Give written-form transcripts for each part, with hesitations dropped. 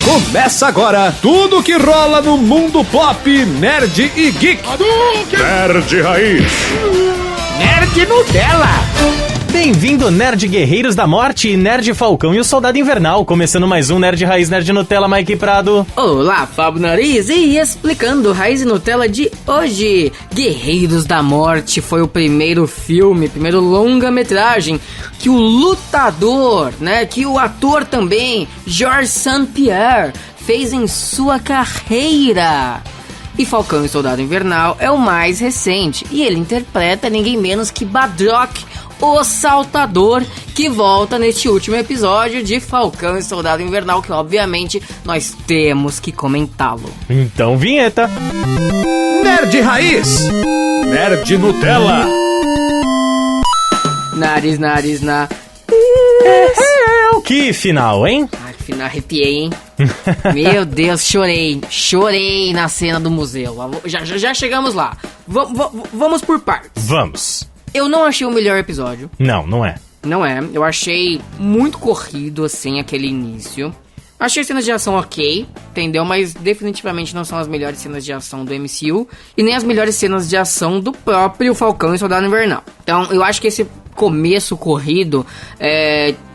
Começa agora tudo que rola no mundo pop, nerd e geek. Nerd Raiz. Nerd Nutella. Bem-vindo, Nerd Guerreiros da Morte, Nerd Falcão e o Soldado Invernal. Começando mais um Nerd Raiz, Nerd Nutella, Mike Prado. Olá, Fábio Nariz, e explicando Raiz e Nutella de hoje. Guerreiros da Morte foi o primeiro filme, primeiro longa-metragem que o lutador, que o ator também, Georges St-Pierre, fez em sua carreira. E Falcão e Soldado Invernal é o mais recente, e ele interpreta ninguém menos que Badrock, o Saltador, que volta neste último episódio de Falcão e Soldado Invernal, que obviamente nós temos que comentá-lo. Então, vinheta! Nerd Raiz. Nerd Nutella. Nariz, na... Que final, hein? Ai, que final, arrepiei, hein? Meu Deus, chorei na cena do museu. Já chegamos lá. Vamos por partes. Vamos. Eu não achei o melhor episódio. Não é. Não é. Eu achei muito corrido, assim, aquele início. Achei as cenas de ação ok, entendeu? Mas definitivamente não são as melhores cenas de ação do MCU. E nem as melhores cenas de ação do próprio Falcão e Soldado Invernal. Então, eu acho que esse começo corrido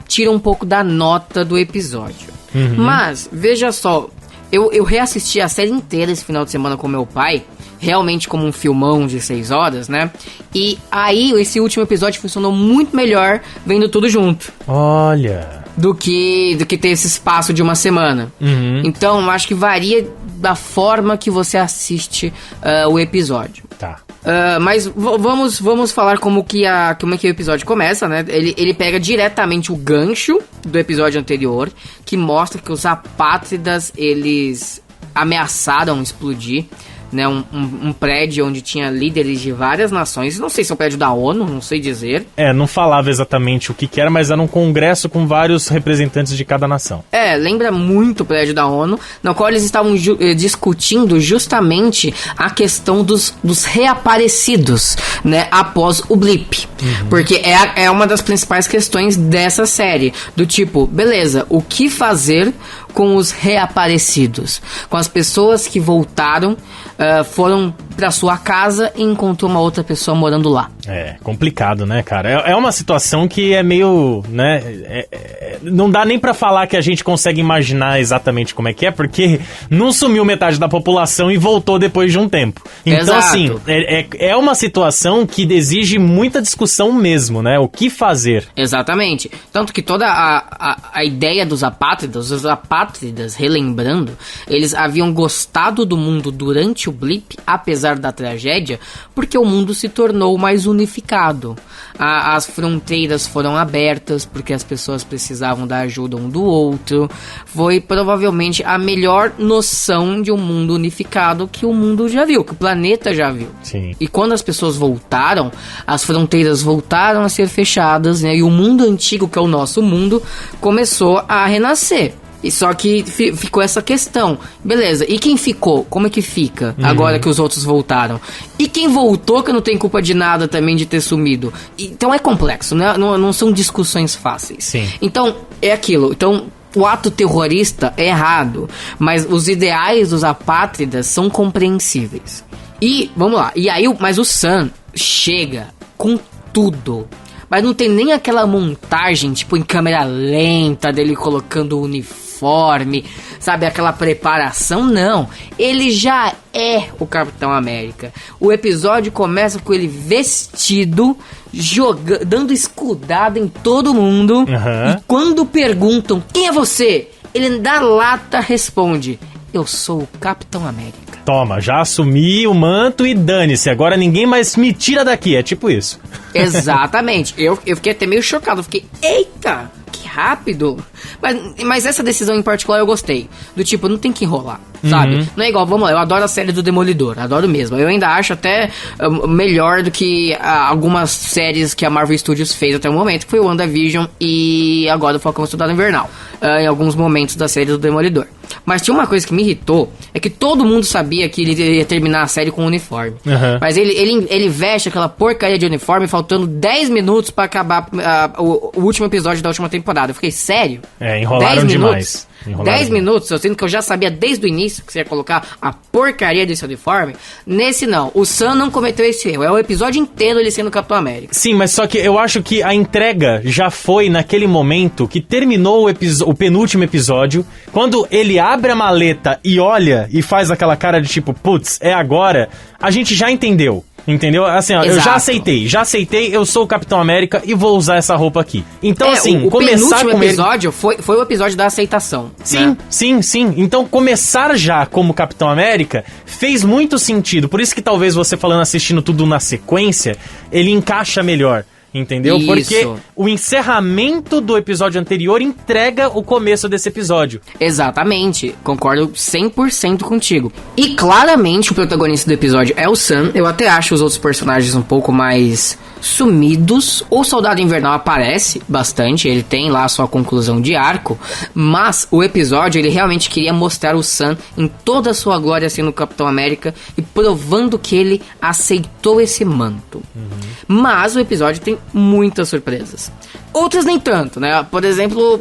tira um pouco da nota do episódio. Uhum. Mas, veja só, eu reassisti a série inteira esse final de semana com meu pai, realmente como um filmão de 6 horas, né? E aí, esse último episódio funcionou muito melhor vendo tudo junto. Olha... Do que ter esse espaço de uma semana. Uhum. Então, eu acho que varia da forma que você assiste o episódio. Tá. Mas vamos falar como é que o episódio começa, né? Ele pega diretamente o gancho do episódio anterior, que mostra que os apátridas, eles ameaçaram explodir, né, um prédio onde tinha líderes de várias nações. Não sei se é o prédio da ONU, não sei dizer. Não falava exatamente o que era, mas era um congresso com vários representantes de cada nação. Lembra muito o prédio da ONU, no qual eles estavam discutindo justamente a questão dos reaparecidos, né, após o blip. Uhum. Porque é uma das principais questões dessa série, do tipo, beleza, o que fazer com os reaparecidos? Com as pessoas que voltaram, foram pra sua casa e encontrou uma outra pessoa morando lá. É complicado, né, cara? É uma situação que é meio, né, não dá nem pra falar que a gente consegue imaginar exatamente como é que é, porque não sumiu metade da população e voltou depois de um tempo. Então, exato. Assim, é uma situação que exige muita discussão mesmo, né? O que fazer? Exatamente. Tanto que toda a ideia dos apátridas, os apátridas, relembrando, eles haviam gostado do mundo durante o blip, apesar da tragédia, porque o mundo se tornou mais unificado. As fronteiras foram abertas porque as pessoas precisavam da ajuda um do outro. Foi provavelmente a melhor noção de um mundo unificado que o mundo já viu, que o planeta já viu. Sim. E quando as pessoas voltaram, as fronteiras voltaram a ser fechadas, né? E o mundo antigo, que é o nosso mundo, começou a renascer. E só que ficou essa questão. Beleza, e quem ficou? Como é que fica agora que os outros voltaram? E quem voltou que não tem culpa de nada também de ter sumido? Então é complexo, né? Não são discussões fáceis. Sim. Então, é aquilo. Então, o ato terrorista é errado, mas os ideais dos apátridas são compreensíveis. E, vamos lá, mas o Sam chega com tudo. Mas não tem nem aquela montagem, tipo, em câmera lenta, dele colocando o uniforme, sabe? Aquela preparação, não. Ele já é o Capitão América. O episódio começa com ele vestido, dando escudada em todo mundo. Uhum. E quando perguntam, quem é você? Ele na lata responde, eu sou o Capitão América. Toma, já assumi o manto e dane-se, agora ninguém mais me tira daqui, é tipo isso. Exatamente, eu fiquei até meio chocado, eu fiquei, eita, que rápido. Mas essa decisão em particular eu gostei, do tipo, não tem que enrolar, sabe? Não é igual, vamos lá, eu adoro a série do Demolidor, adoro mesmo. Eu ainda acho até melhor do que algumas séries que a Marvel Studios fez até o momento, que foi o WandaVision e agora o Falcão e Soldado Invernal, em alguns momentos da série do Demolidor. Mas tinha uma coisa que me irritou, é que todo mundo sabia que ele ia terminar a série com um uniforme. Uhum. Mas ele veste aquela porcaria de uniforme faltando 10 minutos pra acabar o último episódio da última temporada. Eu fiquei, sério? Enrolaram demais. Enrolaram 10 minutos, eu sinto que eu já sabia desde o início que você ia colocar a porcaria desse uniforme. Nesse não, o Sam não cometeu esse erro. É o episódio inteiro ele sendo Capitão América. Sim, mas só que eu acho que a entrega já foi naquele momento que terminou o penúltimo episódio, quando ele abre a maleta e olha e faz aquela cara de tipo, putz, é agora, a gente já entendeu. Entendeu? Assim, ó, eu já aceitei, eu sou o Capitão América e vou usar essa roupa aqui. Então, assim, o começar penúltimo com episódio foi o episódio da aceitação. Sim, né? sim. Então, começar já como Capitão América fez muito sentido. Por isso que talvez você falando, assistindo tudo na sequência, ele encaixa melhor. Entendeu? Isso. Porque o encerramento do episódio anterior entrega o começo desse episódio. Exatamente, concordo 100% contigo. E claramente o protagonista do episódio é o Sam. Eu até acho os outros personagens um pouco mais sumidos. O Soldado Invernal aparece bastante, ele tem lá a sua conclusão de arco, mas o episódio ele realmente queria mostrar o Sam em toda a sua glória sendo Capitão América e provando que ele aceitou esse manto. Mas o episódio tem muitas surpresas. Outras nem tanto, né? Por exemplo,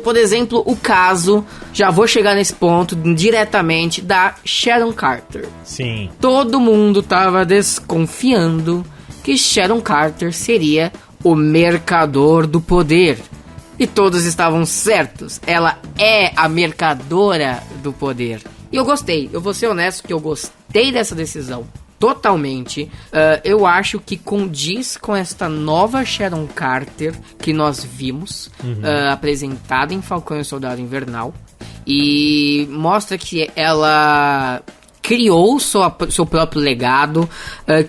o caso, já vou chegar nesse ponto diretamente, da Sharon Carter. Sim. Todo mundo tava desconfiando que Sharon Carter seria o mercador do poder. E todos estavam certos. Ela é a mercadora do poder. E eu gostei. Eu vou ser honesto que eu gostei dessa decisão. Totalmente. Eu acho que condiz com esta nova Sharon Carter que nós vimos apresentada em Falcão e o Soldado Invernal. E mostra que ela criou seu próprio legado,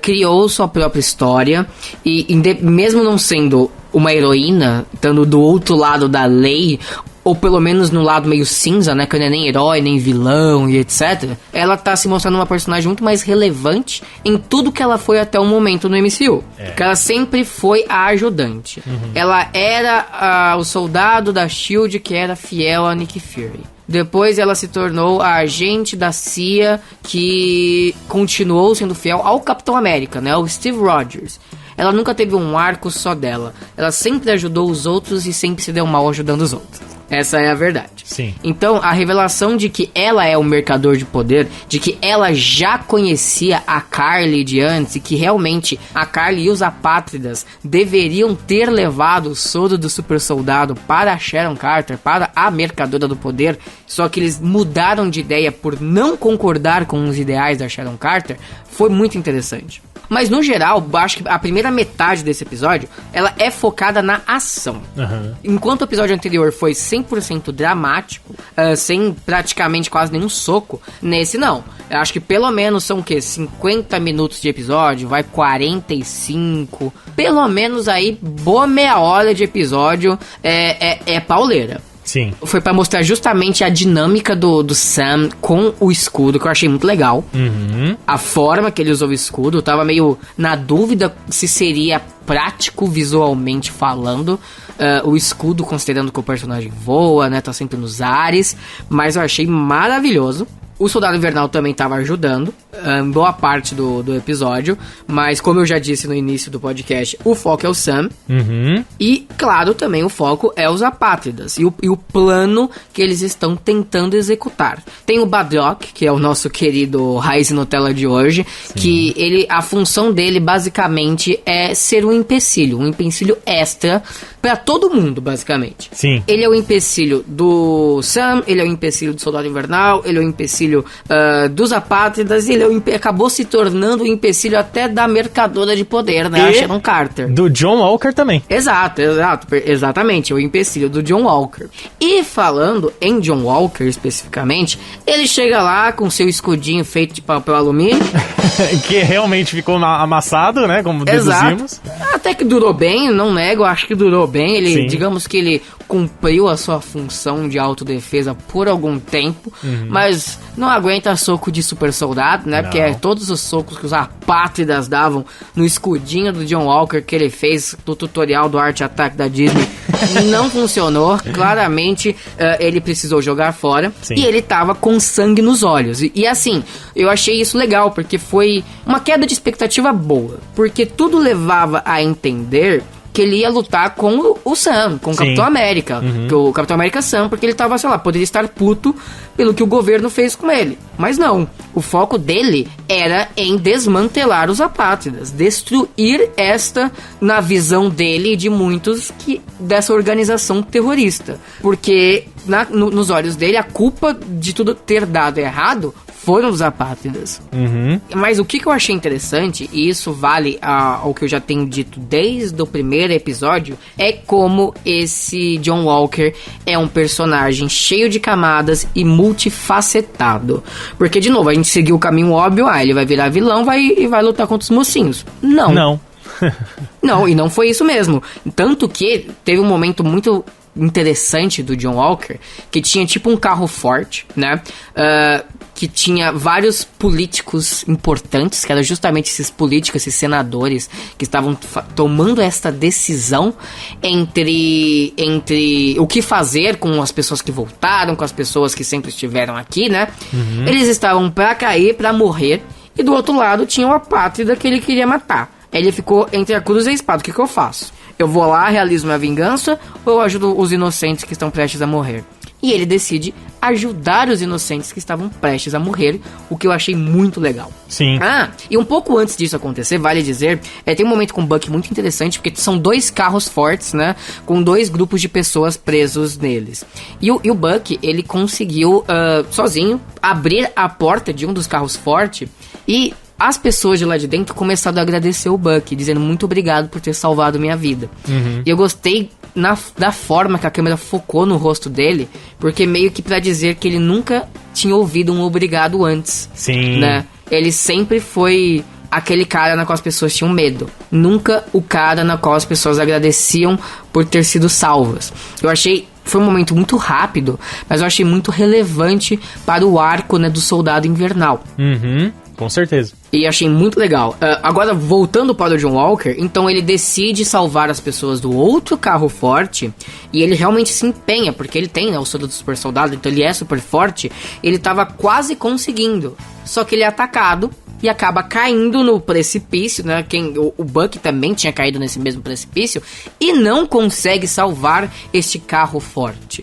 criou sua própria história. E mesmo não sendo uma heroína, estando do outro lado da lei, ou pelo menos no lado meio cinza, né, que não é nem herói, nem vilão e etc, ela tá se mostrando uma personagem muito mais relevante em tudo que ela foi até o momento no MCU. Que ela sempre foi a ajudante. Ela era o soldado da SHIELD que era fiel a Nick Fury. Depois ela se tornou a agente da CIA que continuou sendo fiel ao Capitão América, né, o Steve Rogers. Ela nunca teve um arco só dela. Ela sempre ajudou os outros e sempre se deu mal ajudando os outros. Essa é a verdade. Sim. Então, a revelação de que ela é o mercador de poder, de que ela já conhecia a Carly de antes e que realmente a Carly e os apátridas deveriam ter levado o soro do super soldado para a Sharon Carter, para a mercadora do poder, só que eles mudaram de ideia por não concordar com os ideais da Sharon Carter, foi muito interessante. Mas no geral, acho que a primeira metade desse episódio, ela é focada na ação. Enquanto o episódio anterior foi 100% dramático, sem praticamente quase nenhum soco, nesse não. Eu acho que pelo menos são o quê? 50 minutos de episódio, vai 45. Pelo menos aí, boa meia hora de episódio é pauleira. Sim. Foi pra mostrar justamente a dinâmica do Sam com o escudo, que eu achei muito legal. A forma que ele usou o escudo, eu tava meio na dúvida se seria prático visualmente falando. O escudo, considerando que o personagem voa, né, tá sempre nos ares. Mas eu achei maravilhoso. O Soldado Invernal também estava ajudando boa parte do episódio, mas como eu já disse no início do podcast, o foco é o Sam. E, claro, também o foco é os apátridas e o plano que eles estão tentando executar. Tem o Badrock, que é o nosso querido Raiz e Nutella de hoje, que a função dele basicamente é ser um empecilho extra pra todo mundo, basicamente. Sim. Ele é o empecilho do Sam, ele é o empecilho do Soldado Invernal, ele é o empecilho dos apátridas, e ele acabou se tornando o empecilho até da mercadora de poder, né? A Sharon Carter. Do John Walker também. Exatamente, o empecilho do John Walker. E falando em John Walker especificamente, ele chega lá com seu escudinho feito de papel alumínio. Que realmente ficou amassado, né? Como deduzimos. Até que durou bem, não nego, acho que durou bem. Sim. Digamos que ele cumpriu a sua função de autodefesa por algum tempo, mas não aguenta soco de super soldado, né? Não. Porque todos os socos que os apátridas davam no escudinho do John Walker que ele fez no tutorial do Art Attack da Disney não funcionou. Claramente ele precisou jogar fora. Sim. E ele tava com sangue nos olhos. E assim, eu achei isso legal, porque foi uma queda de expectativa boa, porque tudo levava a entender que ele ia lutar com o Sam, com o Sim. Capitão América. Que o Capitão América Sam, porque ele tava, sei lá, poderia estar puto pelo que o governo fez com ele. Mas não, o foco dele era em desmantelar os apátridas, destruir esta, na visão dele e de muitos, dessa organização terrorista. Porque nos olhos dele, a culpa de tudo ter dado errado foram os apátridas. Mas o que eu achei interessante, e isso vale ao que eu já tenho dito desde o primeiro episódio, é como esse John Walker é um personagem cheio de camadas e multifacetado. Porque, de novo, a gente seguiu o caminho óbvio, ele vai virar vilão e vai lutar contra os mocinhos. Não. Não, e não foi isso mesmo. Tanto que teve um momento muito interessante do John Walker, que tinha tipo um carro forte, né? Que tinha vários políticos importantes, que eram justamente esses políticos, esses senadores, que estavam tomando esta decisão entre o que fazer com as pessoas que voltaram, com as pessoas que sempre estiveram aqui, né? Eles estavam pra cair, pra morrer, e do outro lado tinha uma apátrida que ele queria matar. Ele ficou entre a cruz e a espada. O que eu faço? Eu vou lá, realizo minha vingança, ou eu ajudo os inocentes que estão prestes a morrer? E ele decide ajudar os inocentes que estavam prestes a morrer, o que eu achei muito legal. Sim. E um pouco antes disso acontecer, vale dizer, tem um momento com o Buck muito interessante, porque são 2 carros fortes, né, com 2 grupos de pessoas presos neles. E o Buck, ele conseguiu, sozinho, abrir a porta de um dos carros fortes e as pessoas de lá de dentro começaram a agradecer o Buck, dizendo muito obrigado por ter salvado minha vida. E eu gostei da forma que a câmera focou no rosto dele, porque meio que pra dizer que ele nunca tinha ouvido um obrigado antes. Sim. Né? Ele sempre foi aquele cara na qual as pessoas tinham medo. Nunca o cara na qual as pessoas agradeciam por ter sido salvas. Eu achei... Foi um momento muito rápido, mas eu achei muito relevante para o arco, né, do Soldado Invernal. Com certeza. E achei muito legal. Agora, voltando para o John Walker, então ele decide salvar as pessoas do outro carro forte. E ele realmente se empenha, porque ele tem, né, o soro do super soldado, então ele é super forte. Ele tava quase conseguindo. Só que ele é atacado e acaba caindo no precipício, né? O Buck também tinha caído nesse mesmo precipício e não consegue salvar este carro forte.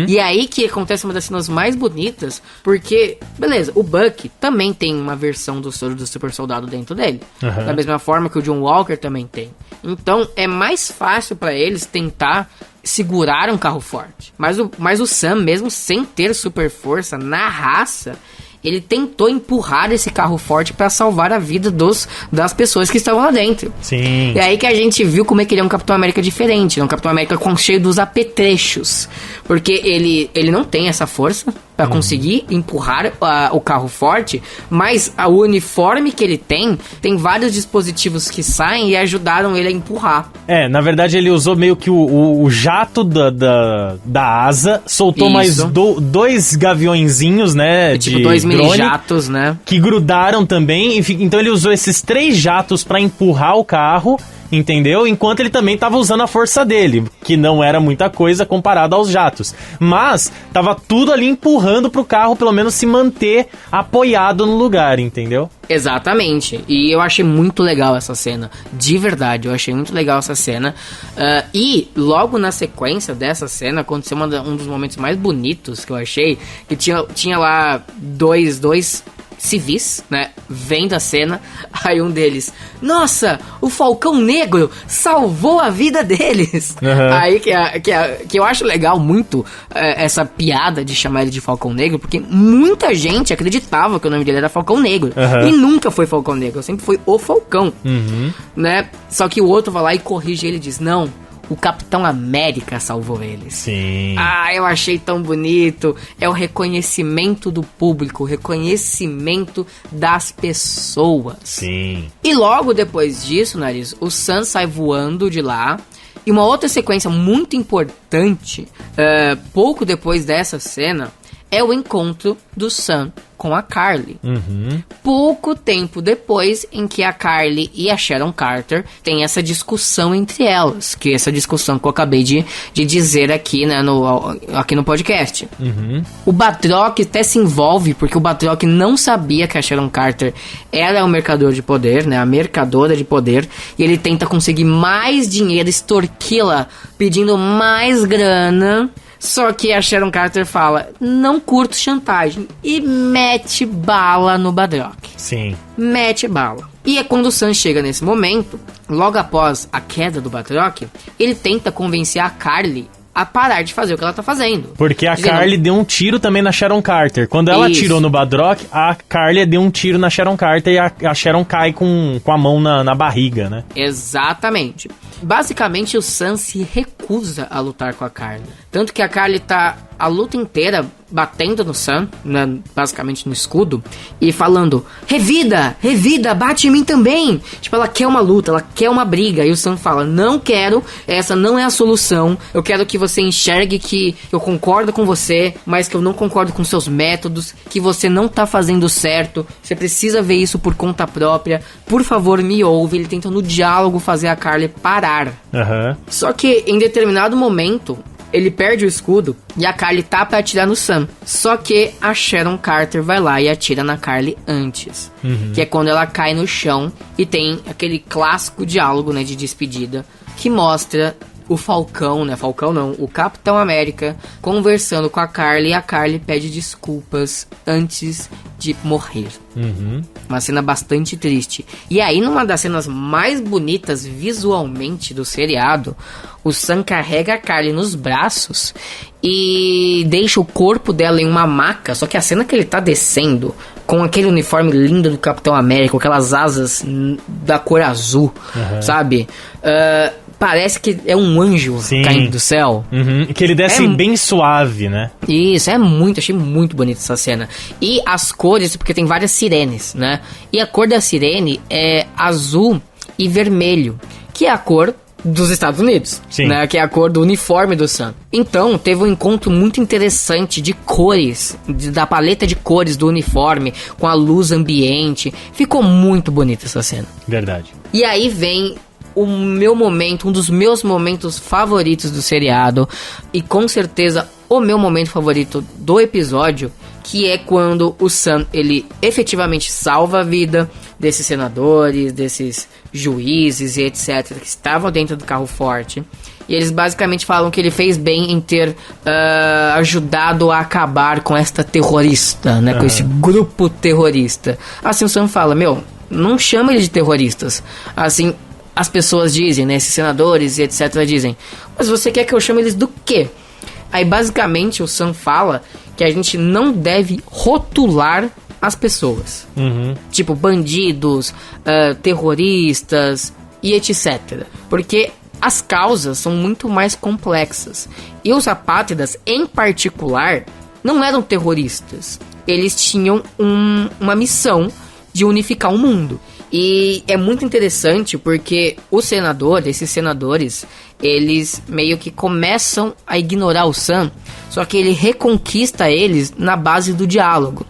E aí que acontece uma das cenas mais bonitas, porque, beleza, o Buck também tem uma versão do soro do super soldado dentro dele, da mesma forma que o John Walker também tem. Então é mais fácil pra eles tentar segurar um carro forte. Mas o Sam, mesmo sem ter super força na raça, ele tentou empurrar esse carro forte pra salvar a vida das pessoas que estavam lá dentro. Sim. E aí que a gente viu como é que ele é um Capitão América diferente, né? Um Capitão América cheio dos apetrechos. Porque ele não tem essa força pra conseguir empurrar o carro forte, mas o uniforme que ele tem vários dispositivos que saem e ajudaram ele a empurrar. Na verdade ele usou meio que o jato da asa, soltou mais 2 gaviõezinhos, né? Tipo 2 mini-jatos, né? Que grudaram também, então ele usou esses 3 jatos pra empurrar o carro, entendeu? Enquanto ele também tava usando a força dele, que não era muita coisa comparado aos jatos. Mas tava tudo ali empurrando pro carro pelo menos se manter apoiado no lugar, entendeu? Exatamente. E eu achei muito legal essa cena. De verdade, eu achei muito legal essa cena. E logo na sequência dessa cena aconteceu um dos momentos mais bonitos que eu achei. Que tinha lá dois civis, né, vendo a cena, aí um deles, nossa, o Falcão Negro salvou a vida deles. Aí que eu acho legal muito essa piada de chamar ele de Falcão Negro, porque muita gente acreditava que o nome dele era Falcão Negro, e nunca foi Falcão Negro, sempre foi o Falcão, né, só que o outro vai lá e corrige ele e diz, não, o Capitão América salvou eles. Sim. Eu achei tão bonito. É o reconhecimento do público, o reconhecimento das pessoas. Sim. E logo depois disso, Nariz, o Sam sai voando de lá. E uma outra sequência muito importante, pouco depois dessa cena, é o encontro do Sam com a Carly. Uhum. Pouco tempo depois em que a Carly e a Sharon Carter têm essa discussão entre elas, que é essa discussão que eu acabei de dizer aqui, né, aqui no podcast. Uhum. O Batroc até se envolve, porque o Batroc não sabia que a Sharon Carter era o mercador de poder, né, a mercadora de poder, e ele tenta conseguir mais dinheiro, extorquí-la, pedindo mais grana. Só que a Sharon Carter fala, não curto chantagem, e mete bala no Batroc. Sim. Mete bala. E é quando o Sam chega nesse momento, logo após a queda do Batroc, ele tenta convencer a Carly a parar de fazer o que ela tá fazendo. Porque a Dizendo, Carly deu um tiro também na Sharon Carter. Quando ela Isso. atirou no Batroc, a Carly deu um tiro na Sharon Carter e a Sharon cai com a mão na barriga, né? Exatamente. Basicamente, o Sam se recusa a lutar com a Carly. Tanto que a Carly tá a luta inteira batendo no Sam, né, basicamente no escudo, e falando, revida, bate em mim também. Tipo, ela quer uma luta, ela quer uma briga. E o Sam fala, não quero, essa não é a solução. Eu quero que você enxergue que eu concordo com você, mas que eu não concordo com seus métodos, que você não tá fazendo certo. Você precisa ver isso por conta própria. Por favor, me ouve. Ele tenta no diálogo fazer a Carly parar. Aham. Só que em determinado momento ele perde o escudo e a Carly tá pra atirar no Sam. Só que a Sharon Carter vai lá e atira na Carly antes. Que é quando ela cai no chão e tem aquele clássico diálogo, né, de despedida, que mostra o Falcão, né? Falcão não, o Capitão América conversando com a Carly, e a Carly pede desculpas antes de morrer. Uma cena bastante triste. E aí, numa das cenas mais bonitas visualmente do seriado, o Sam carrega a Carly nos braços e deixa o corpo dela em uma maca. Só que a cena que ele tá descendo, com aquele uniforme lindo do Capitão América, com aquelas asas da cor azul, sabe? Parece que é um anjo caindo do céu. Que ele desce bem suave, né? Isso, achei muito bonita essa cena. E as cores, porque tem várias sirenes, né? E a cor da sirene é azul e vermelho, que é a cor dos Estados Unidos, né? Que é a cor do uniforme do Sam. Então, teve um encontro muito interessante de cores, da paleta de cores do uniforme, com a luz ambiente. Ficou muito bonita essa cena. Verdade. E aí vem o meu momento, um dos meus momentos favoritos do seriado, e com certeza o meu momento favorito do episódio, que é quando o Sam, ele efetivamente salva a vida desses senadores, desses juízes e etc, que estavam dentro do carro forte. E eles basicamente falam que ele fez bem em ter ajudado a acabar com esta terrorista, né? Com esse grupo terrorista. Assim o Sam fala, não chama ele de terroristas. Assim, as pessoas dizem, né? Esses senadores e etc dizem, mas você quer que eu chame eles do quê? Aí basicamente o Sam fala que a gente não deve rotular as pessoas. Tipo, bandidos, terroristas e etc. Porque as causas são muito mais complexas. E os apátridas, em particular, não eram terroristas. Eles tinham uma missão de unificar o mundo. E é muito interessante porque esses senadores, eles meio que começam a ignorar o Sam, só que ele reconquista eles na base do diálogo.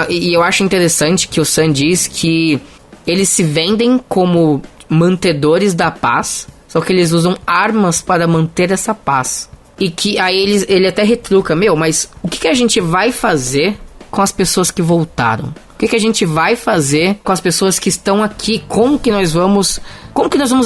E eu acho interessante que o Sam diz que eles se vendem como mantedores da paz, só que eles usam armas para manter essa paz. E que aí ele até retruca, mas o que a gente vai fazer com as pessoas que voltaram? O que a gente vai fazer com as pessoas que estão aqui? Como que nós vamos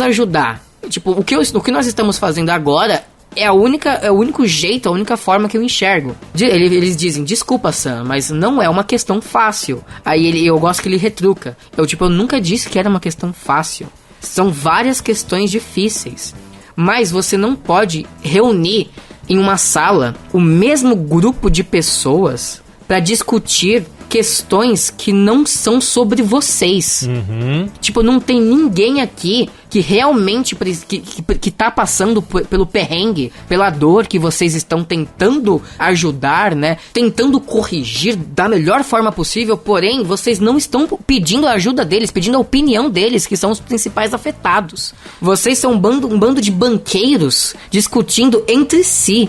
ajudar? Tipo, o que nós estamos fazendo agora é o único jeito, a única forma que eu enxergo. Eles dizem, desculpa, Sam, mas não é uma questão fácil. Aí eu gosto que ele retruca. Eu nunca disse que era uma questão fácil. São várias questões difíceis. Mas você não pode reunir em uma sala o mesmo grupo de pessoas para discutir questões que não são sobre vocês. Tipo, não tem ninguém aqui que realmente que tá passando pelo perrengue, pela dor que vocês estão tentando ajudar, né? Tentando corrigir da melhor forma possível, porém, vocês não estão pedindo a ajuda deles, pedindo a opinião deles, que são os principais afetados. Vocês são um bando de banqueiros discutindo entre si,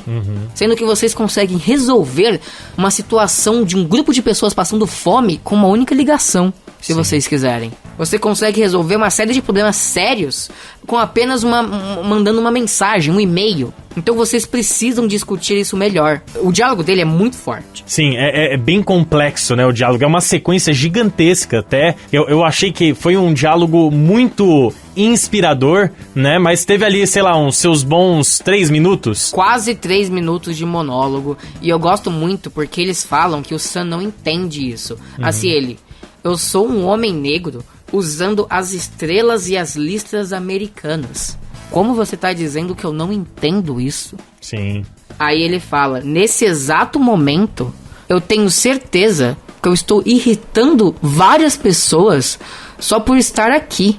sendo que vocês conseguem resolver uma situação de um grupo de pessoas passando fome com uma única ligação. Se vocês quiserem. Você consegue resolver uma série de problemas sérios com apenas mandando uma mensagem, um e-mail. Então vocês precisam discutir isso melhor. O diálogo dele é muito forte. Sim, é bem complexo, né, o diálogo. É uma sequência gigantesca até. Eu achei que foi um diálogo muito inspirador, né? Mas teve ali, sei lá, uns seus bons 3 minutos. Quase 3 minutos de monólogo. E eu gosto muito porque eles falam que o Sam não entende isso. Assim, ele... Eu sou um homem negro usando as estrelas e as listras americanas. Como você tá dizendo que eu não entendo isso? Sim. Aí ele fala, nesse exato momento, eu tenho certeza que eu estou irritando várias pessoas só por estar aqui.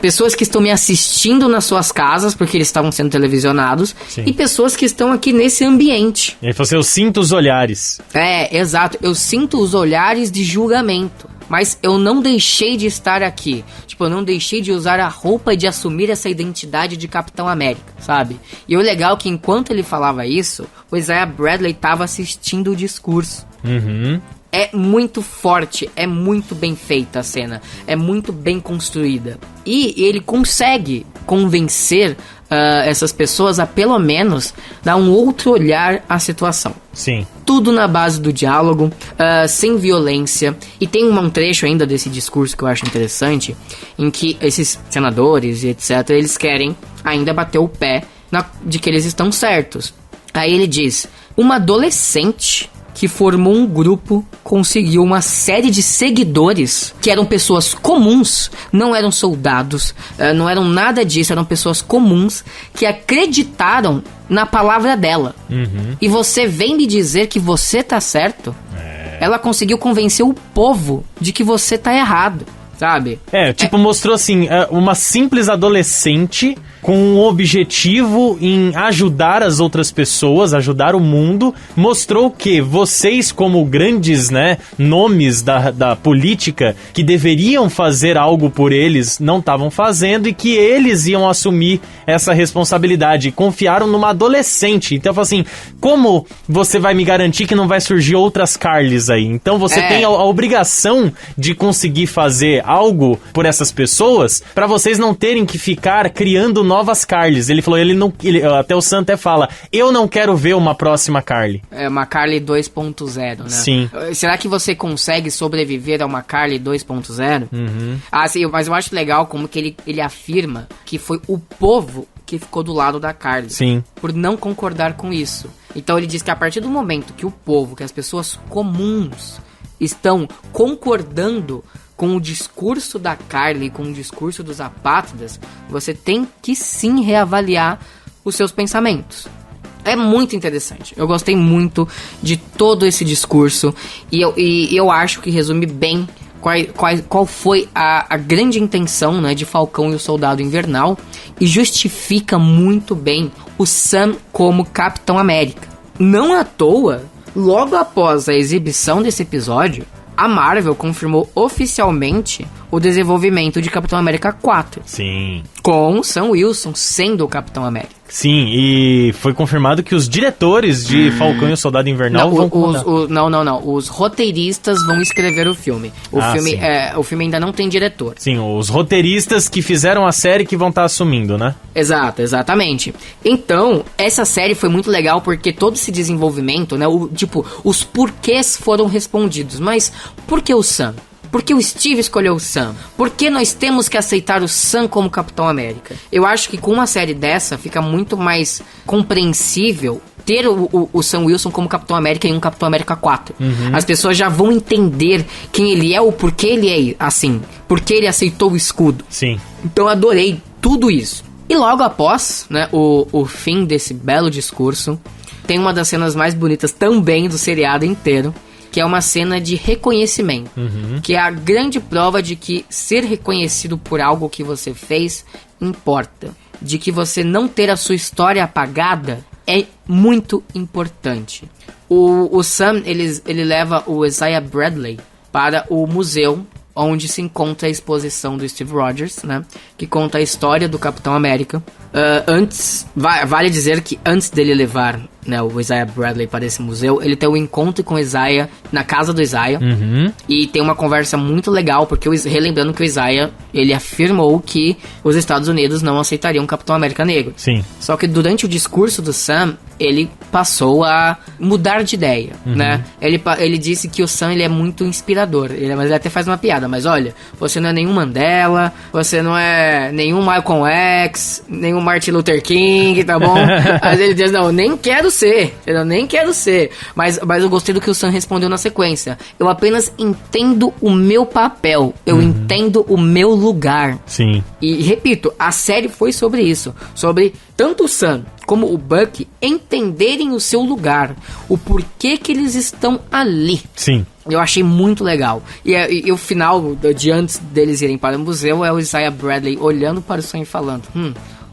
Pessoas que estão me assistindo nas suas casas, porque eles estavam sendo televisionados. Sim. E pessoas que estão aqui nesse ambiente. Ele falou assim, eu sinto os olhares. É, exato. Eu sinto os olhares de julgamento. Mas eu não deixei de estar aqui. Tipo, eu não deixei de usar a roupa e de assumir essa identidade de Capitão América, sabe? E o legal é que enquanto ele falava isso, o Isaiah Bradley estava assistindo o discurso. É muito forte, é muito bem feita a cena, é muito bem construída. E ele consegue convencer essas pessoas a pelo menos dar um outro olhar à situação. Sim. Tudo na base do diálogo, sem violência. E tem um trecho ainda desse discurso que eu acho interessante, em que esses senadores e etc, eles querem ainda bater o pé de que eles estão certos. Aí ele diz, uma adolescente que formou um grupo, conseguiu uma série de seguidores, que eram pessoas comuns, não eram soldados, não eram nada disso, eram pessoas comuns, que acreditaram na palavra dela. E você vem me dizer que você tá certo? Ela conseguiu convencer o povo de que você tá errado, sabe? Mostrou assim, uma simples adolescente com um objetivo em ajudar as outras pessoas, ajudar o mundo, mostrou que vocês, como grandes, né, nomes da política, que deveriam fazer algo por eles, não estavam fazendo e que eles iam assumir essa responsabilidade. Confiaram numa adolescente. Então, eu falo assim, como você vai me garantir que não vai surgir outras Carlys aí? Então, você tem a obrigação de conseguir fazer algo por essas pessoas para vocês não terem que ficar criando novas Carlys. Ele falou, até o Sam até fala, eu não quero ver uma próxima Carly. É uma Carly 2.0, né? Sim. Será que você consegue sobreviver a uma Carly 2.0? Sim, mas eu acho legal como que ele afirma que foi o povo que ficou do lado da Carly. Sim. Por não concordar com isso. Então ele diz que a partir do momento que o povo, que as pessoas comuns estão concordando com o discurso da Carly, com o discurso dos apátridas, você tem que sim reavaliar os seus pensamentos. É muito interessante. Eu gostei muito de todo esse discurso e eu acho que resume bem qual foi a grande intenção, né, de Falcão e o Soldado Invernal e justifica muito bem o Sam como Capitão América. Não à toa, logo após a exibição desse episódio, a Marvel confirmou oficialmente o desenvolvimento de Capitão América 4. Sim. Com o Sam Wilson sendo o Capitão América. Sim, e foi confirmado que os diretores de Falcão e o Soldado Invernal Não. Os roteiristas vão escrever o filme. O filme ainda não tem diretor. Sim, os roteiristas que fizeram a série que vão estar assumindo, né? Exatamente. Então, essa série foi muito legal porque todo esse desenvolvimento, né? Os porquês foram respondidos. Mas por que o Sam? Por que o Steve escolheu o Sam? Por que nós temos que aceitar o Sam como Capitão América? Eu acho que com uma série dessa fica muito mais compreensível ter o Sam Wilson como Capitão América em um Capitão América 4. As pessoas já vão entender quem ele é, o porquê ele é assim. Porque ele aceitou o escudo. Sim. Então eu adorei tudo isso. E logo após, né, o fim desse belo discurso, tem uma das cenas mais bonitas também do seriado inteiro, que é uma cena de reconhecimento, que é a grande prova de que ser reconhecido por algo que você fez importa, de que você não ter a sua história apagada é muito importante. O Sam, ele leva o Isaiah Bradley para o museu onde se encontra a exposição do Steve Rogers, né? Que conta a história do Capitão América. Vale dizer que antes dele levar, né, o Isaiah Bradley para esse museu, ele tem um encontro com o Isaiah na casa do Isaiah. E tem uma conversa muito legal, porque relembrando que o Isaiah, ele afirmou que os Estados Unidos não aceitariam um Capitão América negro. Sim. Só que durante o discurso do Sam, ele passou a mudar de ideia, né? Ele disse que o Sam, ele é muito inspirador. Mas ele até faz uma piada. Mas olha, você não é nenhum Mandela, você não é nenhum Malcolm X, nenhum Martin Luther King, tá bom? Mas ele diz, não, nem quero ser. Eu nem quero ser. Mas eu gostei do que o Sam respondeu na sequência. Eu apenas entendo o meu papel. Eu entendo o meu lugar. Sim. E repito, a série foi sobre isso. Sobre tanto o Sam como o Bucky entenderem o seu lugar. O porquê que eles estão ali. Sim. Eu achei muito legal. E o final, de antes deles irem para o museu, é o Isaiah Bradley olhando para o Sam e falando: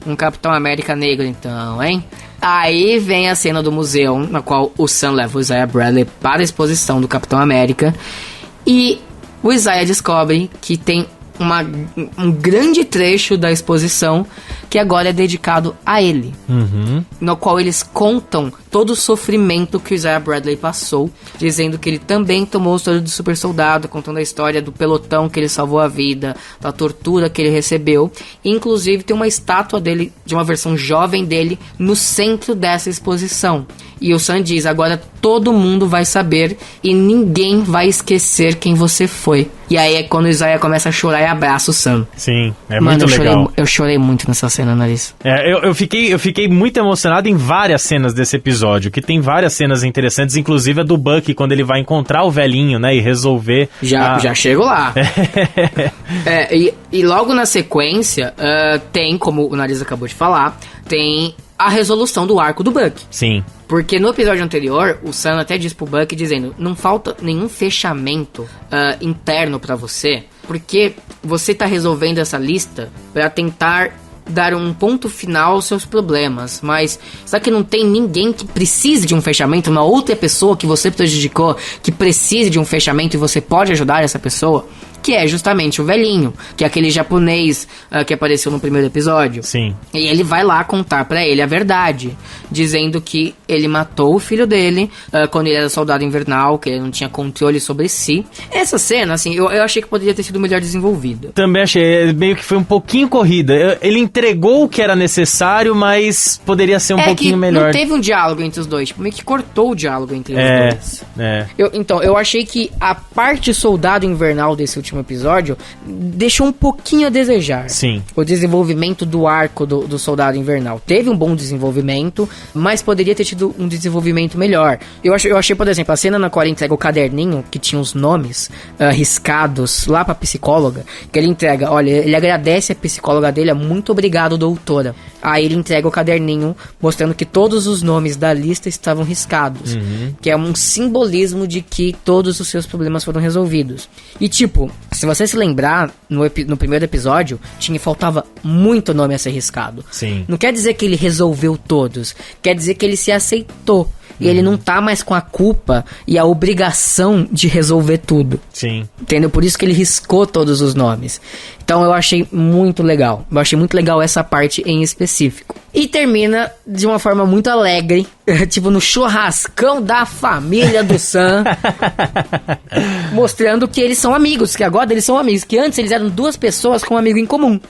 um Capitão América negro então, hein? Aí vem a cena do museu, na qual o Sam leva o Isaiah Bradley para a exposição do Capitão América. E o Isaiah descobre que tem um grande trecho da exposição que agora é dedicado a ele, no qual eles contam todo o sofrimento que o Isaiah Bradley passou, dizendo que ele também tomou o soro do super soldado, contando a história do pelotão que ele salvou a vida, da tortura que ele recebeu. Inclusive tem uma estátua dele, de uma versão jovem dele, no centro dessa exposição. E o Sam diz: agora todo mundo vai saber e ninguém vai esquecer quem você foi. E aí é quando o Isaiah começa a chorar e abraça o Sam. Sim, é Mano, muito legal. Eu chorei muito nessa cena, Nariz. Eu fiquei muito emocionado em várias cenas desse episódio, que tem várias cenas interessantes, inclusive a do Bucky, quando ele vai encontrar o velhinho, né, e resolver... Já chego lá. E logo na sequência, tem, como o Nariz acabou de falar, tem a resolução do arco do Bucky. Sim. Porque no episódio anterior, o Sam até disse pro Bucky dizendo: não falta nenhum fechamento interno pra você, porque você tá resolvendo essa lista pra tentar dar um ponto final aos seus problemas, mas será que não tem ninguém que precise de um fechamento, uma outra pessoa que você prejudicou, que precise de um fechamento e você pode ajudar essa pessoa? Que é justamente o velhinho, que é aquele japonês que apareceu no primeiro episódio. Sim. E ele vai lá contar pra ele a verdade, dizendo que ele matou o filho dele quando ele era soldado invernal, que ele não tinha controle sobre si. Essa cena, assim, eu achei que poderia ter sido melhor desenvolvida. Também achei, meio que foi um pouquinho corrida. Ele entregou o que era necessário, mas poderia ser um pouquinho melhor. Não teve um diálogo entre os dois, tipo, meio que cortou o diálogo entre os dois. Então, eu achei que a parte soldado invernal desse último episódio deixou um pouquinho a desejar. Sim. O desenvolvimento do arco do soldado invernal teve um bom desenvolvimento, mas poderia ter tido um desenvolvimento melhor. Eu achei, por exemplo, a cena na qual ele entrega o caderninho que tinha os nomes riscados lá pra psicóloga, que ele entrega, olha, ele agradece a psicóloga dele, muito obrigado, doutora. Aí ele entrega o caderninho mostrando que todos os nomes da lista estavam riscados, que é um simbolismo de que todos os seus problemas foram resolvidos. E tipo, se você se lembrar, no primeiro episódio, faltava muito nome a ser riscado. Sim. Não quer dizer que ele resolveu todos, quer dizer que ele se aceitou. E ele não tá mais com a culpa e a obrigação de resolver tudo. Sim. Entendeu? Por isso que ele riscou todos os nomes. Então eu achei muito legal. Eu achei muito legal essa parte em específico. E termina de uma forma muito alegre, tipo no churrascão da família do Sam, mostrando que eles são amigos, que agora eles são amigos, que antes eles eram duas pessoas com um amigo em comum.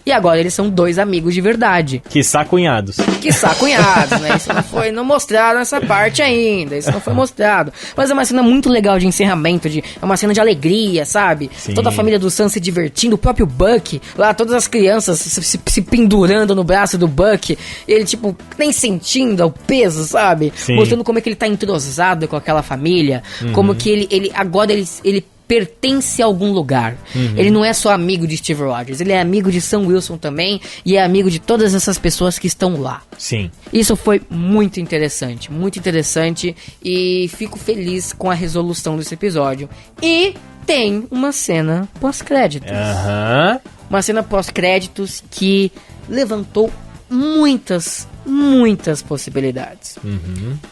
E agora eles são dois amigos de verdade. Quiçá cunhados. Quiçá cunhados, né? Isso não mostraram essa parte ainda, isso não foi mostrado. Mas é uma cena muito legal de encerramento, é uma cena de alegria, sabe? Sim. Toda a família do Sam se divertindo, o próprio Bucky, lá todas as crianças se pendurando no braço do Bucky, ele tipo nem sentindo o peso, sabe? Sim. Mostrando como é que ele tá entrosado com aquela família, como que ele agora ele pertence a algum lugar. Ele não é só amigo de Steve Rogers, ele é amigo de Sam Wilson também e é amigo de todas essas pessoas que estão lá. Sim. Isso foi muito interessante e fico feliz com a resolução desse episódio. E tem uma cena pós-créditos. Uma cena pós-créditos que levantou muitas possibilidades.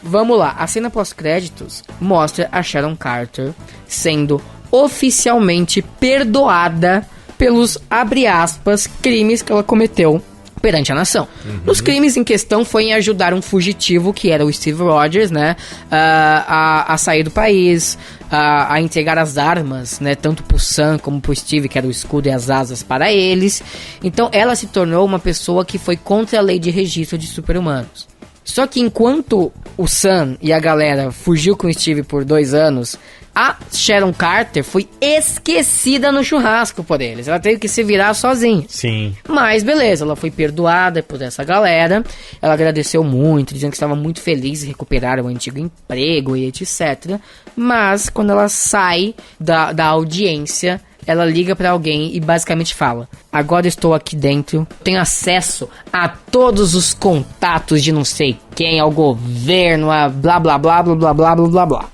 Vamos lá, a cena pós-créditos mostra a Sharon Carter sendo oficialmente perdoada pelos, abre aspas, crimes que ela cometeu perante a nação. Os crimes em questão foi em ajudar um fugitivo, que era o Steve Rogers, né, a sair do país, a entregar as armas, né, tanto pro Sam como pro Steve, que era o escudo e as asas para eles. Então ela se tornou uma pessoa que foi contra a lei de registro de super-humanos. Só que enquanto o Sam e a galera fugiu com o Steve por 2 anos, a Sharon Carter foi esquecida no churrasco por eles. Ela teve que se virar sozinha. Sim. Mas beleza, ela foi perdoada por essa galera. Ela agradeceu muito, dizendo que estava muito feliz em recuperar o antigo emprego e etc. Mas quando ela sai da audiência, ela liga pra alguém e basicamente fala: agora estou aqui dentro, tenho acesso a todos os contatos de não sei quem, ao governo, a blá blá blá blá blá blá blá blá blá.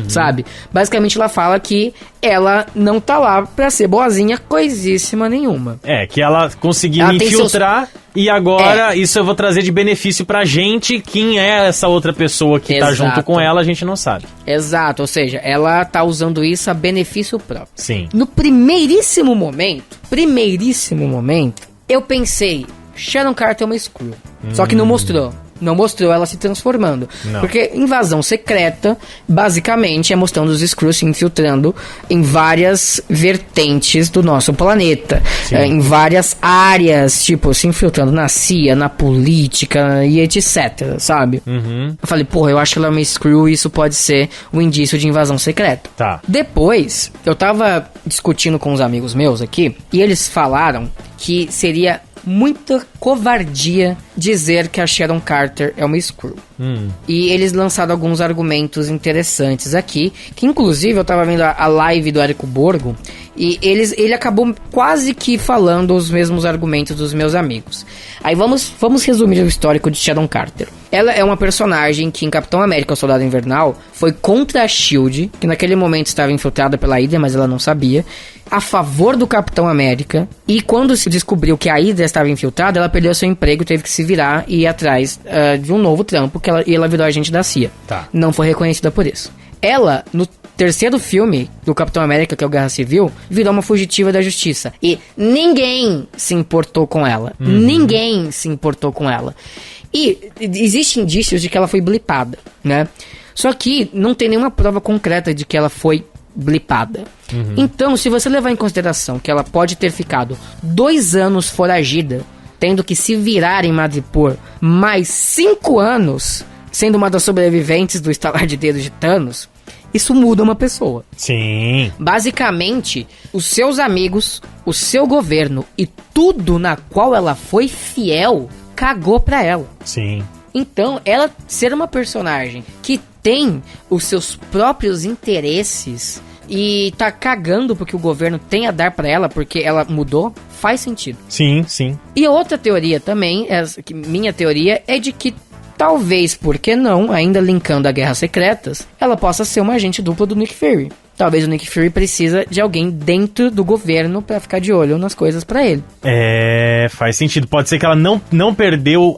Sabe? Basicamente ela fala que ela não tá lá pra ser boazinha coisíssima nenhuma. Que ela conseguiu ela infiltrar e agora isso eu vou trazer de benefício pra gente. Quem é essa outra pessoa que tá junto com ela, a gente não sabe. Exato, ou seja, ela tá usando isso a benefício próprio. Sim. No primeiríssimo momento, eu pensei, Sharon Carter é uma Skrull. Só que não mostrou ela se transformando. Não. Porque Invasão Secreta, basicamente, é mostrando os Skrulls se infiltrando em várias vertentes do nosso planeta. Em várias áreas, tipo, se infiltrando na CIA, na política e etc, sabe? Eu falei, eu acho que ela é uma Skrull e isso pode ser um indício de Invasão Secreta. Tá. Depois, eu tava discutindo com uns amigos meus aqui, e eles falaram que seria muita covardia dizer que a Sharon Carter é uma Skrull. E eles lançaram alguns argumentos interessantes aqui, que inclusive eu tava vendo a live do Érico Borgo, e ele acabou quase que falando os mesmos argumentos dos meus amigos. Aí vamos resumir o histórico de Sharon Carter. Ela é uma personagem que em Capitão América, o Soldado Invernal, foi contra a S.H.I.E.L.D., que naquele momento estava infiltrada pela Hydra, mas ela não sabia, a favor do Capitão América, e quando se descobriu que a Hydra estava infiltrada, ela perdeu seu emprego, teve que se virar e ir atrás de um novo trampo, e ela virou agente da CIA. Tá. Não foi reconhecida por isso. Ela, no terceiro filme do Capitão América, que é o Guerra Civil, virou uma fugitiva da justiça. E ninguém se importou com ela. Ninguém se importou com ela. E existem indícios de que ela foi blipada, né? Só que não tem nenhuma prova concreta de que ela foi blipada. Então, se você levar em consideração que ela pode ter ficado 2 anos foragida, tendo que se virar em Madripoor, mais 5 anos sendo uma das sobreviventes do estalar de dedos de Thanos, isso muda uma pessoa. Sim. Basicamente, os seus amigos, o seu governo e tudo na qual ela foi fiel, cagou pra ela. Sim. Então, ela ser uma personagem que tem os seus próprios interesses e tá cagando porque o governo tem a dar pra ela, porque ela mudou, faz sentido. Sim, sim. E outra teoria também, minha teoria, é de que talvez, por que não, ainda linkando a Guerras Secretas, ela possa ser uma agente dupla do Nick Fury. Talvez o Nick Fury precisa de alguém dentro do governo pra ficar de olho nas coisas pra ele. Faz sentido. Pode ser que ela não perdeu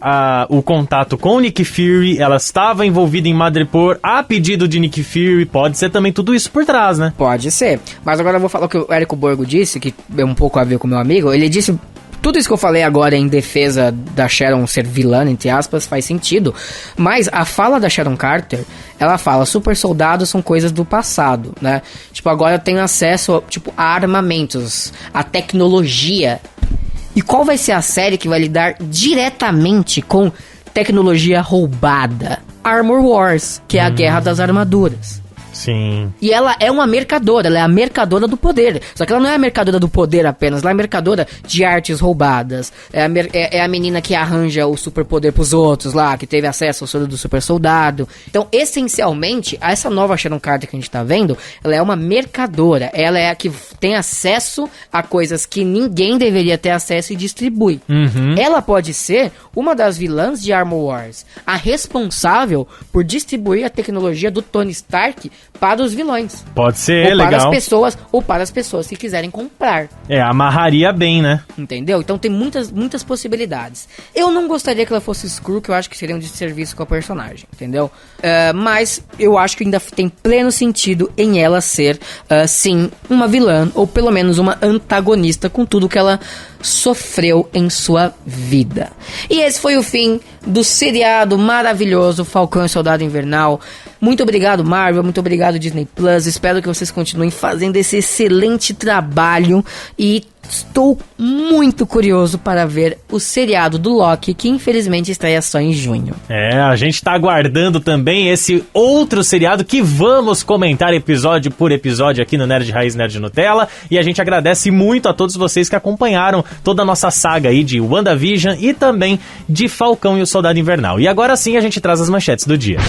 o contato com o Nick Fury, ela estava envolvida em Madripoor a pedido de Nick Fury, pode ser também tudo isso por trás, né? Pode ser. Mas agora eu vou falar o que o Érico Borgo disse, que é um pouco a ver com o meu amigo. Ele disse... Tudo isso que eu falei agora em defesa da Sharon ser vilã, entre aspas, faz sentido. Mas a fala da Sharon Carter, ela fala, super soldados são coisas do passado, né? Tipo, agora eu tenho acesso, a armamentos, a tecnologia. E qual vai ser a série que vai lidar diretamente com tecnologia roubada? Armor Wars, que é a guerra das armaduras. Sim. E ela é uma mercadora, ela é a mercadora do poder. Só que ela não é a mercadora do poder apenas, ela é a mercadora de artes roubadas. É a menina que arranja o superpoder pros outros lá, que teve acesso ao soro do super soldado. Então, essencialmente, essa nova Sharon Carter que a gente tá vendo, ela é uma mercadora. Ela é a que tem acesso a coisas que ninguém deveria ter acesso e distribui. Ela pode ser uma das vilãs de Armor Wars, a responsável por distribuir a tecnologia do Tony Stark para os vilões. Pode ser, ou legal. Para as pessoas que quiserem comprar. Amarraria bem, né? Entendeu? Então tem muitas possibilidades. Eu não gostaria que ela fosse Skrull, que eu acho que seria um desserviço com a personagem, entendeu? Mas eu acho que ainda tem pleno sentido em ela ser, sim, uma vilã, ou pelo menos uma antagonista com tudo que ela sofreu em sua vida. E esse foi o fim do seriado maravilhoso Falcão e Soldado Invernal. Muito obrigado, Marvel, muito obrigado, Disney Plus. Espero que vocês continuem fazendo esse excelente trabalho e estou muito curioso para ver o seriado do Loki, que infelizmente estreia só em junho. A gente tá aguardando também esse outro seriado que vamos comentar episódio por episódio aqui no Nerd Raiz Nerd Nutella, e a gente agradece muito a todos vocês que acompanharam toda a nossa saga aí de WandaVision e também de Falcão e o Soldado Invernal. E agora sim a gente traz as manchetes do dia.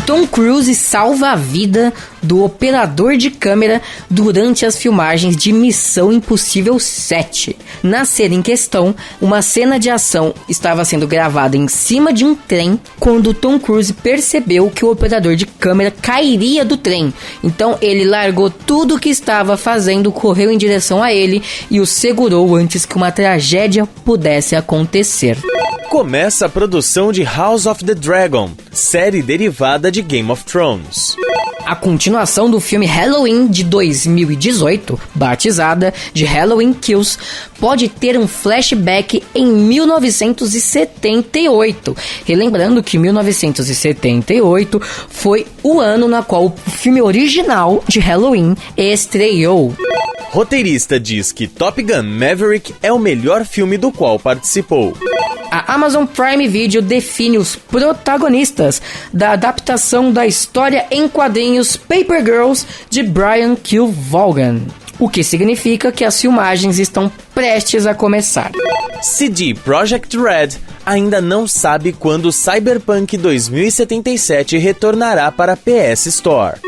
Tom Cruise salva a vida do operador de câmera durante as filmagens de Missão Impossível 7. Na cena em questão, uma cena de ação estava sendo gravada em cima de um trem quando Tom Cruise percebeu que o operador de câmera cairia do trem. Então ele largou tudo o que estava fazendo, correu em direção a ele e o segurou antes que uma tragédia pudesse acontecer. Começa a produção de House of the Dragon, série derivada de Game of Thrones. A continuação do filme Halloween de 2018, batizada de Halloween Kills, pode ter um flashback em 1978. Relembrando que 1978 foi o ano na qual o filme original de Halloween estreou. Roteirista diz que Top Gun Maverick é o melhor filme do qual participou. A Amazon Prime Video define os protagonistas da adaptação da história em quadrinhos Paper Girls de Brian K. Vaughan, o que significa que as filmagens estão prestes a começar. CD Projekt Red ainda não sabe quando Cyberpunk 2077 retornará para a PS Store.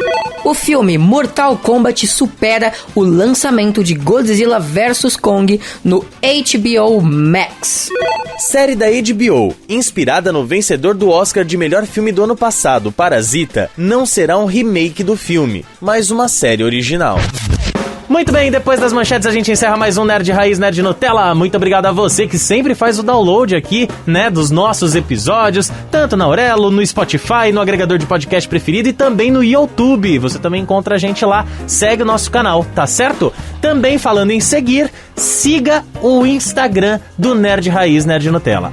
O filme Mortal Kombat supera o lançamento de Godzilla vs Kong no HBO Max. Série da HBO, inspirada no vencedor do Oscar de melhor filme do ano passado, Parasita, não será um remake do filme, mas uma série original. Muito bem, depois das manchetes a gente encerra mais um Nerd Raiz Nerd Nutella. Muito obrigado a você que sempre faz o download aqui, né, dos nossos episódios, tanto na Aurelo, no Spotify, no agregador de podcast preferido e também no YouTube. Você também encontra a gente lá, segue o nosso canal, tá certo? Também falando em seguir, siga o Instagram do Nerd Raiz Nerd Nutella,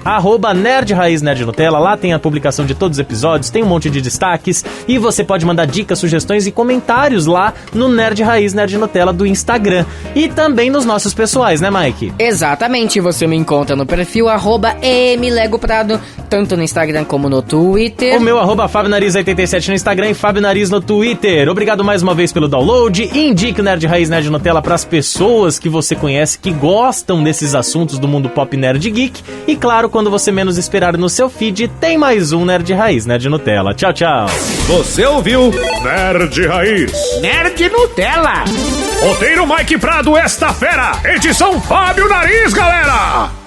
@Nerd Raiz Nerd Nutella. Lá tem a publicação de todos os episódios, tem um monte de destaques e você pode mandar dicas, sugestões e comentários lá no Nerd Raiz Nerd Nutella do Instagram e também nos nossos pessoais, né, Mike? Exatamente, você me encontra no perfil @mlegoprado, tanto no Instagram como no Twitter. O meu @FabioNariz87 no Instagram e Fábio Nariz no Twitter. Obrigado mais uma vez pelo download. Indique o Nerd Raiz Nerd Nutella para as pessoas que você conhece que gostam desses assuntos do mundo pop nerd geek. E claro, quando você menos esperar no seu feed, tem mais um Nerd Raiz Nerd Nutella. Tchau, tchau. Você ouviu Nerd Raiz Nerd Nutella. Roteiro Mike Prado, esta fera. Edição Fábio Nariz, galera.